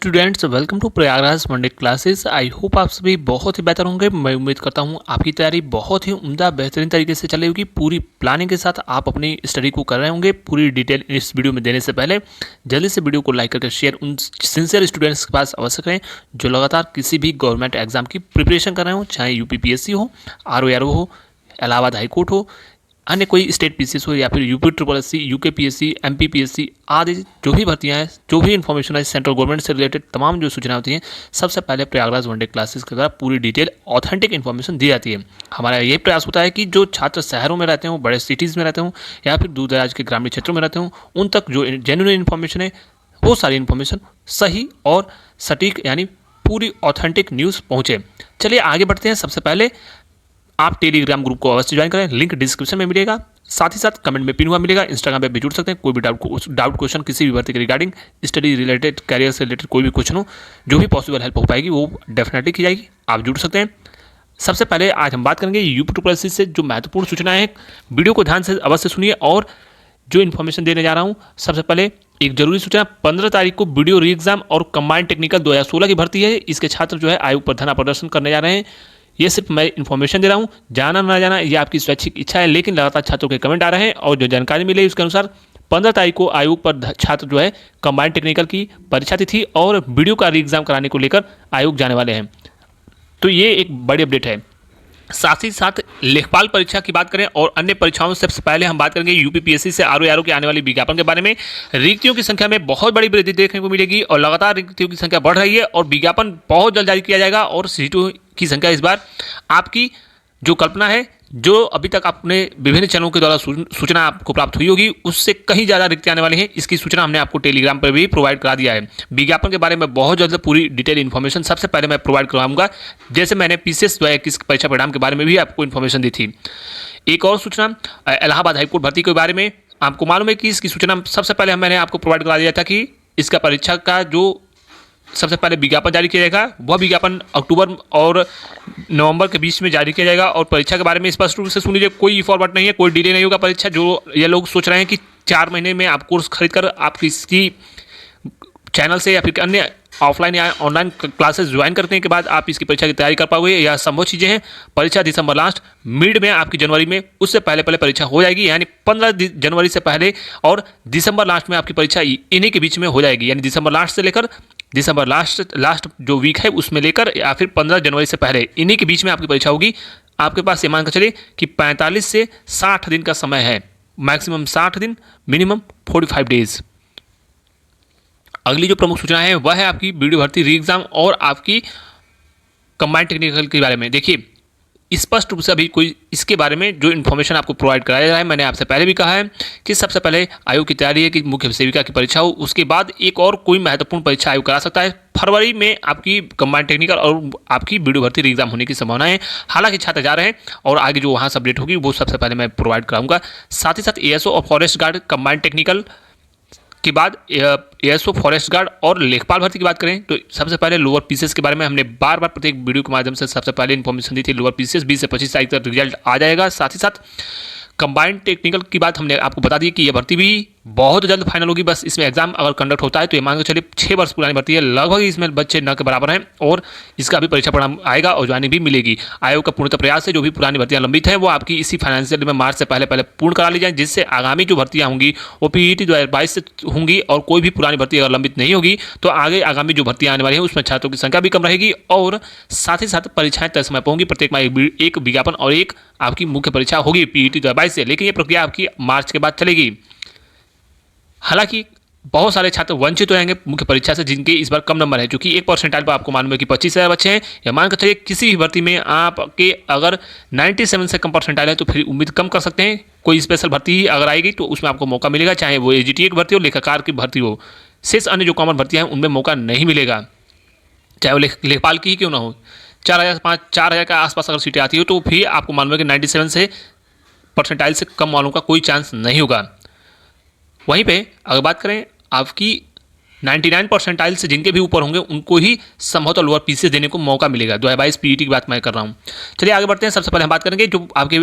Students, welcome to Prayagraj Monday classes. I hope आप सभी बहुत ही बेहतर होंगे। मैं उम्मीद करता हूं आपकी तैयारी बहुत ही उम्दा बेहतरीन तरीके से चली होगी। पूरी प्लानिंग के साथ आप अपनी स्टडी को कर रहे होंगे। पूरी डिटेल इस वीडियो में देने से पहले जल्दी से वीडियो को लाइक करके शेयर उन सिंसियर स्टूडेंट्स के पास अवश्य करें जो लगातार किसी भी गवर्नमेंट एग्जाम की प्रिपरेशन कर रहे हो, चाहे यूपीपीएससी हो, आरओ हो, इलाहाबाद हाईकोर्ट हो, अन्य कोई स्टेट पीसीएस हो या फिर UP triple SC, UK PSC, MP PSC आदि जो भी भर्तियां हैं, जो भी इन्फॉर्मेशन है सेंट्रल गवर्नमेंट से रिलेटेड तमाम जो सूचना होती हैं, सबसे पहले प्रयागराज वनडे क्लासेस के द्वारा पूरी डिटेल ऑथेंटिक इन्फॉर्मेशन दी जाती है। हमारा ये प्रयास होता है कि जो छात्र शहरों में रहते हों, बड़े सिटीज़ में रहते हों या फिर दूर दराज के ग्रामीण क्षेत्रों में रहते हों, उन तक जो जेन्युइन इन्फॉर्मेशन है वो सारी इन्फॉर्मेशन सही और सटीक यानी पूरी ऑथेंटिक न्यूज़ पहुँचे। चलिए आगे बढ़ते हैं। सबसे पहले आप टेलीग्राम ग्रुप को अवश्य ज्वाइन करें, लिंक डिस्क्रिप्शन में मिलेगा, साथ ही साथ कमेंट में पिन हुआ मिलेगा। इंस्टाग्राम पे भी जुड़ सकते हैं। कोई भी डाउट क्वेश्चन किसी भी भर्ती के रिगार्डिंग, स्टडी रिलेटेड, कैरियर से रिलेटेड कोई भी क्वेश्चन हो, जो भी पॉसिबल हेल्प हो पाएगी वो डेफिनेटली की जाएगी। आप जुड़ सकते हैं। सबसे पहले आज हम बात करेंगे यूपी ट्रिपल एससी से जो महत्वपूर्ण सूचनाएं हैं। वीडियो को ध्यान से अवश्य सुनिए और जो इन्फॉर्मेशन देने जा रहा हूँ, सबसे पहले एक जरूरी सूचना, 15 तारीख को वीडियो री एग्जाम और कंबाइंड टेक्निकल 2016 की भर्ती है। इसके छात्र जो है आयोग पर धरना प्रदर्शन करने जा रहे हैं। ये सिर्फ मैं इन्फॉर्मेशन दे रहा हूँ, जाना ना जाना ये आपकी स्वैच्छिक इच्छा है, लेकिन लगातार छात्रों के कमेंट आ रहे हैं और जो जानकारी मिली उसके अनुसार 15 तारीख को आयोग पर छात्र जो है कंबाइंड टेक्निकल की परीक्षा तिथि और वीडियो का री एग्जाम कराने को लेकर आयोग जाने वाले हैं। तो ये एक बड़ी अपडेट है। साथ ही साथ लेखपाल परीक्षा की बात करें और अन्य परीक्षाओं से सबसे पहले हम बात करेंगे यूपीपीएससी से आरओ के आने वाली विज्ञापन के बारे में। रिक्तियों की संख्या में बहुत बड़ी वृद्धि देखने को मिलेगी और लगातार रिक्तियों की संख्या बढ़ रही है और विज्ञापन बहुत जल्द जारी किया जाएगा। और सीटों की संख्या इस बार आपकी जो कल्पना है, जो अभी तक आपने विभिन्न चैनलों के द्वारा सूचना आपको प्राप्त हुई होगी, उससे कहीं ज़्यादा रिक्तियाँ आने वाली हैं। इसकी सूचना हमने आपको टेलीग्राम पर भी प्रोवाइड करा दिया है। विज्ञापन के बारे में बहुत जल्द पूरी डिटेल इन्फॉर्मेशन सबसे पहले मैं प्रोवाइड कराऊंगा, जैसे मैंने पीसीएस 2021 परीक्षा परिणाम के बारे में भी आपको इन्फॉर्मेशन दी थी। एक और सूचना, इलाहाबाद हाईकोर्ट भर्ती के बारे में आपको मालूम है कि इसकी सूचना सबसे पहले मैंने आपको प्रोवाइड करा दिया था कि इसका परीक्षा का जो सबसे पहले विज्ञापन जारी किया जाएगा, वह विज्ञापन अक्टूबर और नवंबर के बीच में जारी किया जाएगा। और परीक्षा के बारे में स्पष्ट रूप से सुन लीजिए, कोई फॉरवर्ड नहीं है, कोई डिले नहीं होगा परीक्षा। जो ये लोग सोच रहे हैं कि 4 महीने में आप कोर्स खरीद कर आप किसी चैनल से या फिर अन्य ऑफलाइन या ऑनलाइन क्लासेस ज्वाइन करने के बाद आप इसकी परीक्षा की तैयारी कर पाओगे, यह संभव चीज़ें हैं। परीक्षा दिसंबर लास्ट, मिड में आपकी जनवरी में, उससे पहले पहले परीक्षा हो जाएगी, यानी 15 जनवरी से पहले और दिसंबर लास्ट में आपकी परीक्षा इन्हीं के बीच में हो जाएगी। यानी दिसंबर लास्ट से लेकर दिसंबर लास्ट जो वीक है उसमें लेकर या फिर 15 जनवरी से पहले, इन्हीं के बीच में आपकी परीक्षा होगी। आपके पास ये मानकर चलिए कि 45 से 60 दिन का समय है, मैक्सिमम 60 दिन, मिनिमम 45 डेज। अगली जो प्रमुख सूचना है वह है आपकी वीडियो भर्ती री एग्जाम और आपकी कंबाइंड टेक्निकल के बारे में। देखिए, स्पष्ट रूप से अभी कोई इसके बारे में जो इन्फॉर्मेशन आपको प्रोवाइड कराया जा रहा है, मैंने आपसे पहले भी कहा है कि सबसे पहले आयोग की तैयारी है कि मुख्य सेविका की परीक्षा हो, उसके बाद एक और कोई महत्वपूर्ण परीक्षा आयोग करा सकता है। फरवरी में आपकी कंबाइंड टेक्निकल और आपकी वीडियो भर्ती री एग्जाम होने की संभावना है। हालांकि छात्र जा रहे हैं और आगे जो वहाँ से अपडेट होगी वो सबसे पहले मैं प्रोवाइड कराऊंगा। साथ ही साथ एएसओ और फॉरेस्ट गार्ड कंबाइंड टेक्निकल के बाद एएसओ, फॉरेस्ट गार्ड और लेखपाल भर्ती की बात करें तो सबसे पहले लोअर पीसीएस के बारे में हमने बार बार प्रत्येक वीडियो के माध्यम से सबसे पहले इन्फॉर्मेशन दी थी। लोअर पीसीएस 20 से 25 तारीख तक रिजल्ट आ जाएगा। साथ ही साथ कंबाइंड टेक्निकल की बात हमने आपको बता दी कि यह भर्ती भी बहुत जल्द फाइनल होगी। बस इसमें एग्जाम अगर कंडक्ट होता है तो ये मान के चलिए 6 वर्ष पुरानी भर्ती है, लगभग इसमें बच्चे न के बराबर हैं और इसका भी परीक्षा परिणाम आएगा और ज्वाइनिंग भी मिलेगी। आयोग का पूर्णतः प्रयास है जो भी पुरानी भर्तियां लंबित हैं वो आपकी इसी फाइनेंशियल में मार्च से पहले पहले पूर्ण करा ली जाए, जिससे आगामी जो भर्तियां होंगी वो पीईटी 2022 से होंगी और कोई भी पुरानी भर्ती अगर लंबित नहीं होगी तो आगे आगामी जो भर्तियां आने वाली हैं उसमें छात्रों की संख्या भी कम रहेगी और साथ ही साथ परीक्षाएं तय समय पर होंगी। प्रत्येक में एक विज्ञापन और एक आपकी मुख्य परीक्षा होगी पीईटी 2022 से, लेकिन ये प्रक्रिया आपकी मार्च के बाद चलेगी। हालांकि बहुत सारे छात्र वंचित हो जाएंगे मुख्य परीक्षा से जिनके इस बार कम नंबर है, क्योंकि 1% पर आपको मालूम है कि 25,000 बच्चे हैं। या मानकर चलिए किसी भी भर्ती में आपके अगर 97 से कम परसेंटाइल है तो फिर उम्मीद कम कर सकते हैं। कोई स्पेशल भर्ती ही अगर आएगी तो उसमें आपको मौका मिलेगा, चाहे वो एजीटीए की भर्ती हो, लेखाकार की भर्ती हो। शेष अन्य जो कॉमन भर्तियाँ हैं उनमें मौका नहीं मिलेगा, चाहे वो लेखपाल की ही क्यों ना हो। 4,000 के आसपास अगर सीटें आती हो तो फिर आपको मालूम है कि 97 से परसेंटाइल से कम वालों का कोई चांस नहीं होगा। वहीं पे अगर बात करें आपकी 99 परसेंटाइल से जिनके भी ऊपर होंगे उनको ही संभवतः लोअर पीसीएस देने को मौका मिलेगा। 2022 पीईटी की बात मैं कर रहा हूँ। चलिए आगे बढ़ते हैं। सबसे पहले हम बात करेंगे जो आपके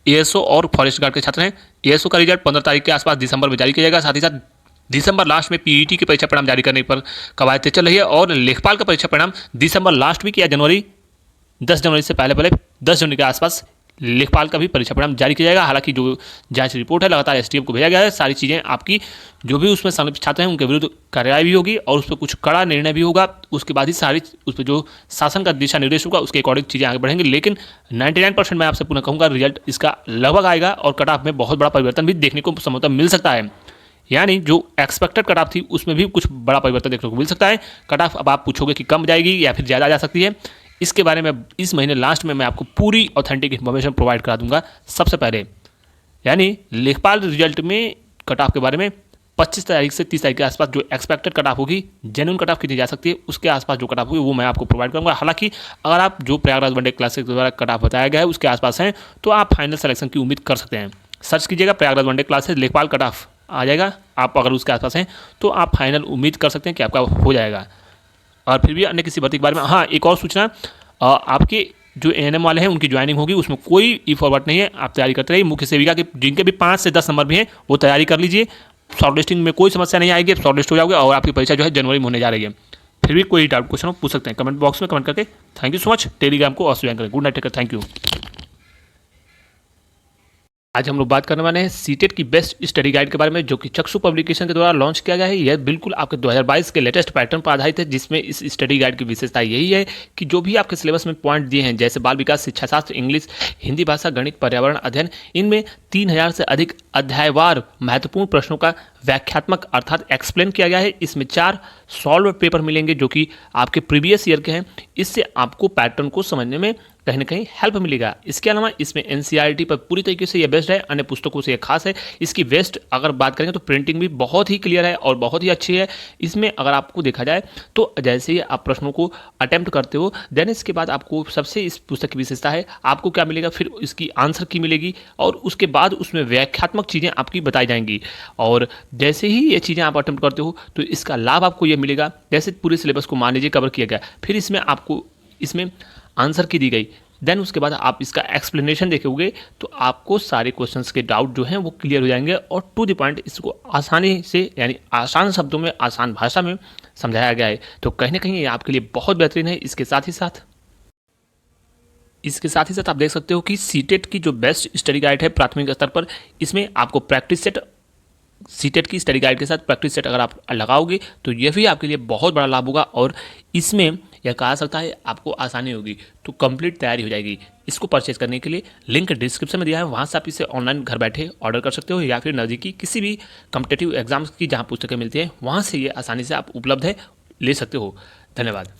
एएसओ और फॉरेस्ट गार्ड के छात्र हैं। एएसओ का रिजल्ट 15 तारीख के आसपास दिसंबर में जारी किया जाएगा। साथ ही साथ दिसंबर लास्ट में पीईटी की परीक्षा परिणाम जारी करने पर कवायद चल रही है और लेखपाल का परीक्षा परिणाम दिसंबर लास्ट वीक या जनवरी 10 जनवरी से पहले 10 जनवरी के आसपास लेखपाल का भी परीक्षा परिणाम जारी किया जाएगा। हालांकि जो जांच रिपोर्ट है लगातार एसटीएफ को भेजा गया है। सारी चीज़ें आपकी जो भी उसमें संलिप्त छात्र हैं उनके विरुद्ध कार्रवाई भी होगी और उस पर कुछ कड़ा निर्णय भी होगा। उसके बाद ही सारी उस पर जो शासन का दिशा निर्देश होगा उसके अकॉर्डिंग चीज़ें आगे बढ़ेंगी। लेकिन 99% मैं आपसे पुनः कहूँगा रिजल्ट इसका लगभग आएगा और कट ऑफ में बहुत बड़ा परिवर्तन भी देखने को संभवतः मिल सकता है। यानी जो एक्सपेक्टेड कट ऑफ थी उसमें भी कुछ बड़ा परिवर्तन देखने को मिल सकता है। कट ऑफ अब आप पूछोगे कि कम जाएगी या फिर ज़्यादा जा सकती है, इसके बारे में इस महीने लास्ट में मैं आपको पूरी ऑथेंटिक इन्फॉर्मेशन प्रोवाइड करा दूंगा सबसे पहले। यानी लेखपाल रिजल्ट में कट ऑफ के बारे में 25 तारीख से 30 तारीख के आसपास जो एक्सपेक्टेड कट ऑफ होगी, जेन्युइन कट ऑफ कितनी जा सकती है, उसके आसपास जो कट ऑफ होगी वो मैं आपको प्रोवाइड करूंगा। हालांकि अगर आप जो प्रयागराज वनडे क्लासिक द्वारा कट ऑफ बताया गया है उसके आसपास हैं तो आप फाइनल सिलेक्शन की उम्मीद कर सकते हैं। सर्च कीजिएगा प्रयागराज वनडे क्लासेस लेखपाल कट ऑफ आ जाएगा। आप अगर उसके आसपास हैं तो आप फाइनल उम्मीद कर सकते हैं कि आपका हो जाएगा। और फिर भी अन्य किसी भर्ती के बारे में हाँ एक और सूचना, आपके जो एएनएम वाले हैं उनकी ज्वाइनिंग होगी, उसमें कोई ई फॉरवर्ड नहीं है। आप तैयारी करते रहिए। मुख्य सेविका के जिनके भी 5 से 10 नंबर भी हैं वो तैयारी कर लीजिए। शॉर्ट लिस्टिंग में कोई समस्या नहीं आएगी, शॉर्ट लिस्ट हो जाओगे और आपकी परीक्षा जो है जनवरी में होने जा रही है। फिर भी कोई डाउट क्वेश्चन हो पूछ सकते हैं कमेंट बॉक्स में कमेंट करके। Thank you so much. Telegram को अवश्य ज्वाइन करें। Good night, take care, thank you. आज हम लोग बात करने वाले हैं सीटेट की बेस्ट स्टडी गाइड के बारे में, जो कि चक्षु पब्लिकेशन के द्वारा लॉन्च किया गया है। यह बिल्कुल आपके 2022 के लेटेस्ट पैटर्न पर आधारित है, जिसमें इस स्टडी गाइड की विशेषता यही है कि जो भी आपके सिलेबस में पॉइंट दिए हैं जैसे बाल विकास, शिक्षा शास्त्र, इंग्लिश, हिंदी भाषा, गणित, पर्यावरण अध्ययन, इनमें 3000 से अधिक अध्यायवार महत्वपूर्ण प्रश्नों का व्याख्यात्मक अर्थात एक्सप्लेन किया गया है। इसमें 4 सॉल्व पेपर मिलेंगे जो कि आपके प्रीवियस ईयर के हैं। इससे आपको पैटर्न को समझने में कहीं ना कहीं हेल्प मिलेगा। इसके अलावा इसमें एनसीईआरटी पर पूरी तरीके से ये बेस्ट है, अन्य पुस्तकों से ये खास है। इसकी वेस्ट अगर बात करेंगे तो प्रिंटिंग भी बहुत ही क्लियर है और बहुत ही अच्छी है। इसमें अगर आपको देखा जाए तो जैसे ही आप प्रश्नों को अटेम्प्ट करते हो देन इसके बाद आपको सबसे इस पुस्तक की विशेषता है आपको क्या मिलेगा, फिर इसकी आंसर की मिलेगी और उसके बाद उसमें व्याख्यात्मक चीज़ें आपकी बताई जाएंगी। और जैसे ही ये चीज़ें आप अटेम्प्ट करते हो तो इसका लाभ आपको ये मिलेगा। जैसे पूरे सिलेबस को मान लीजिए कवर किया गया, फिर इसमें आपको इसमें आंसर की दी गई, देन उसके बाद आप इसका एक्सप्लेनेशन देखोगे तो आपको सारे क्वेश्चंस के डाउट जो हैं वो क्लियर हो जाएंगे और टू द पॉइंट इसको आसानी से यानी आसान शब्दों में आसान भाषा में समझाया गया है। तो कहीं ना कहीं ये आपके लिए बहुत बेहतरीन है। इसके साथ ही साथ आप देख सकते हो कि सीटेट की जो बेस्ट स्टडी गाइड है प्राथमिक स्तर पर, इसमें आपको प्रैक्टिस सेट सीटेट की स्टडी गाइड के साथ प्रैक्टिस सेट अगर आप लगाओगे तो यह भी आपके लिए बहुत बड़ा लाभ होगा और इसमें यह कहा सकता है आपको आसानी होगी, तो कंप्लीट तैयारी हो जाएगी। इसको परचेज करने के लिए लिंक डिस्क्रिप्शन में दिया है, वहाँ से आप इसे ऑनलाइन घर बैठे ऑर्डर कर सकते हो या फिर नज़दीकी किसी भी कॉम्पिटिटिव एग्जाम्स की जहाँ पुस्तकें मिलती हैं वहाँ से ये आसानी से आप उपलब्ध है ले सकते हो। धन्यवाद।